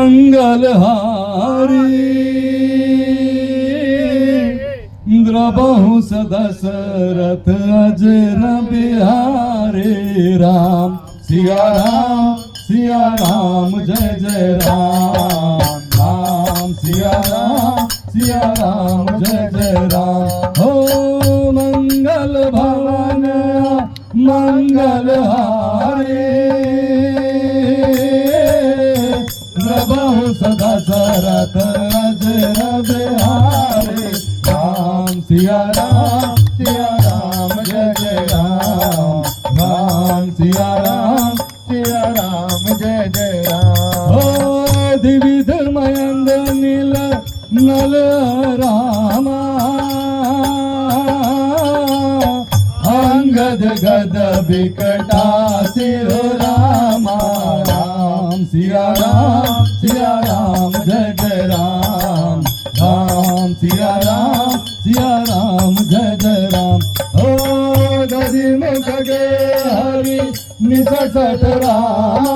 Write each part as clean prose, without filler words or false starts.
मंगलहारी द्रबहु सदशरथ अजर बिहारी राम सिया राम जय जय राम राम सिया राम जय जय राम हो मंगल भवन मंगलहारी द्रबहु सदशरथ अजर बिहारी राम सिया राम जय जय राम राम सिया राम जय जय राम हो द्विविध मयंद नील नल रामा अंगद गद बिकटा सिर रामा राम सिया राम जय जय राम राम सिया राम जय जय राम ओ दधि मुख गे हरि निसट रामा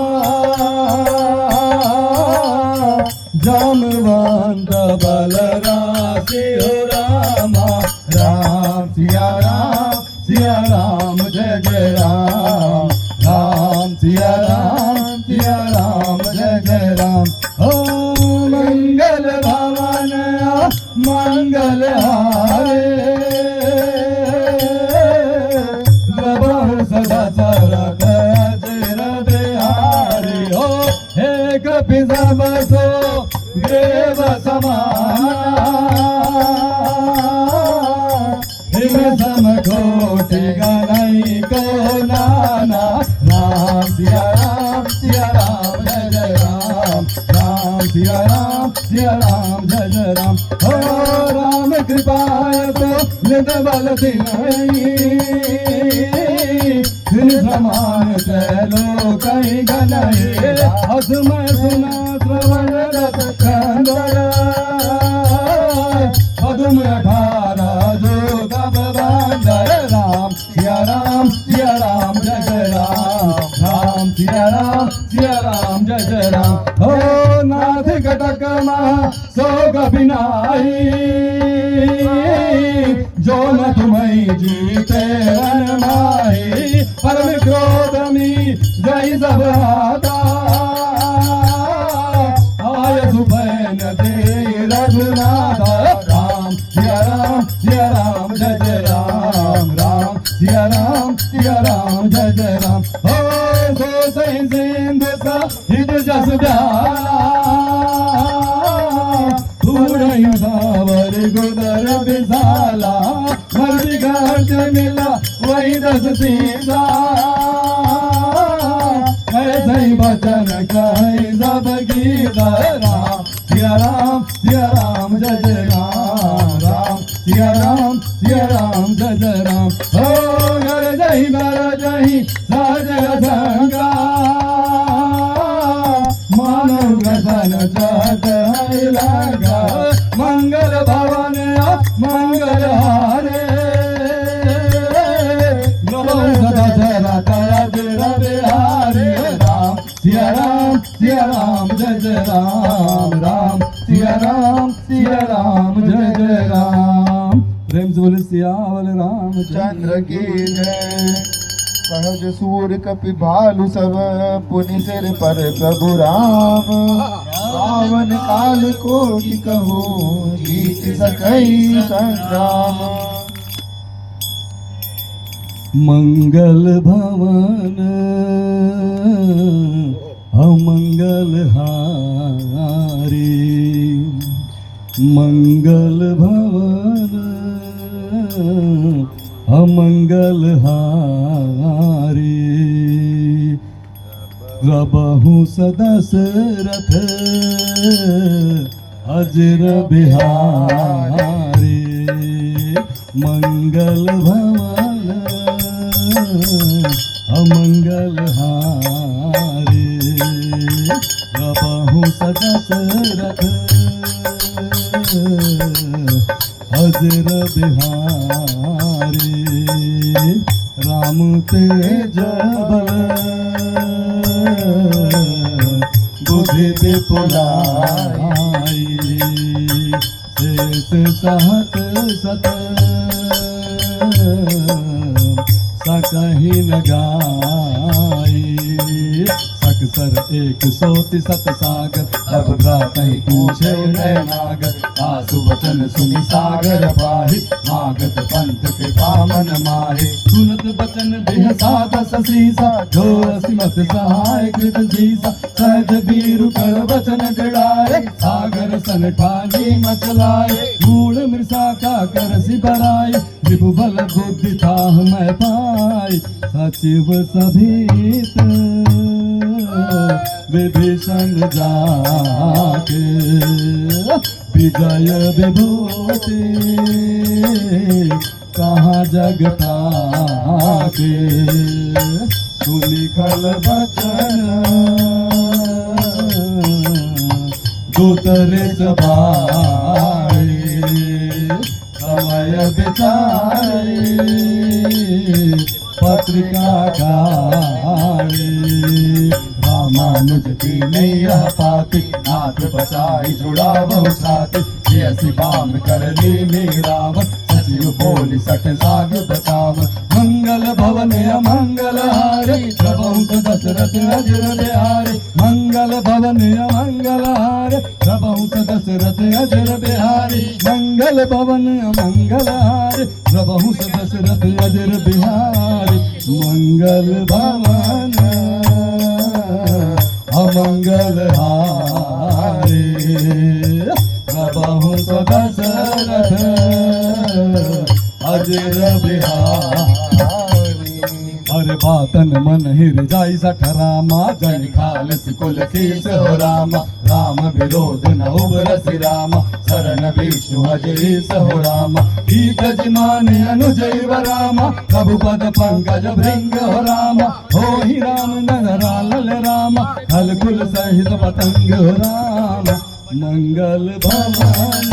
जामवंत बलरासी हो रामा राम सिया राम जय जय राम राम सिया राम जय जय राम ओ मंगल भवन मंगल हारे प्रभु सदा सरथ अजर बिहारी हो हे कपि सबसो ग्रेव समान समकोटि गणई को नाना राम सिया राम जय जय राम राम सिया राम जय जय राम हो राम कृपाय तो नित बल दिन समान चलो कहीं गणई असमय सुना श्रवण रस खंडर पदम 18 जो तब बंदर राम सिया राम जय जय राम राम सिया राम जय जय राम हो नाथ कटक महा सो कबिनाई जो न तुम्हें जीते वन माही परम क्रोध में जय सब आता आय सुबैन दे रघुनाथ राम सिया राम जय जय राम राम सिया राम जय जय राम हो सो सही सिंधु सा हित जस प्यारा पूर्ण सावर गुदर विशाला मर्द घाट मिला वही 10 सीसा ऐसे ही बचन कहे सब गीत राम सिया राम जय जय राम राम सिया राम जय जय राम हो घर जही सहज संगा मानव गसन चाहत है लगा मंगल भवन मंगल हारे सदा सरथ अजर बिहारी राम सिया राम जय जय राम राम सिया राम जय जय राम प्रेम से बोले सियावल रामचंद्र की जय सहज सूर कपि भालु सब पुनि सिर पर प्रभु राम रावण काल कोटि कहो जीत सकई संग्राम मंगल भवन अमंगल हारी मंगल भवन अमंगल हारी प्रभु सदशरथ अजर बिहारी मंगल भवन अमंगल हारी प्रभु सदशरथ अजर बिहारी राम तेज बल बुद्धि विपुलाई शेष सहत सत सकहि न गाई सकसर एक सोति सत सागर अब प्रातः पूछे नागर आसु वचन सुनि सागर पाहि मागत पंथ के पावन माहे सुनत बचन देह साधस सीसा जो असिमत सहाय कृत जीसा सहज बीरु कर वचन गड़ाए सागर सन ठानी मचलाए मूल मृषा का कर सिबराए विभु बल बुद्धि थाह मैं पाई सचिव सभीत विभीषण जाके विजय विभूति कहाँ जगता के सुनि खल बचन दूतरे सभाए समय बिचारे पत्रिका गाड़े रामानुज की नैया पाती नाथ बचाई जुड़ा बहु छाती जैसी बाम कर ली रावण सचिव बोली सट साग बचाव मंगल भवन अमंगल हारे प्रभु दशरथ अजर बिहारे मंगल भवन अमंगल हारे प्रभु दशरथ अजर बिहारी मंगल भवन अमंगल हारे प्रभु दशरथ अजर बिहारी मंगल भवन अमंगल हारे प्रभु दशरथ अजर बिहारी हर बातन मन हिर जाई सठ रामा जन खाल सिकुल शीस हो रामा राम विरोध न उबरस रामा शरण विष्णु अजरीस हो रामा गीत जिमान अनुजैव रामा प्रभु पद पंकज भृंग हो रामा हो ही राम नगरालल रामा खल कुल सहित पतंग हो रामा मंगल भवन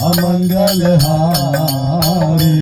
अमंगल हारी।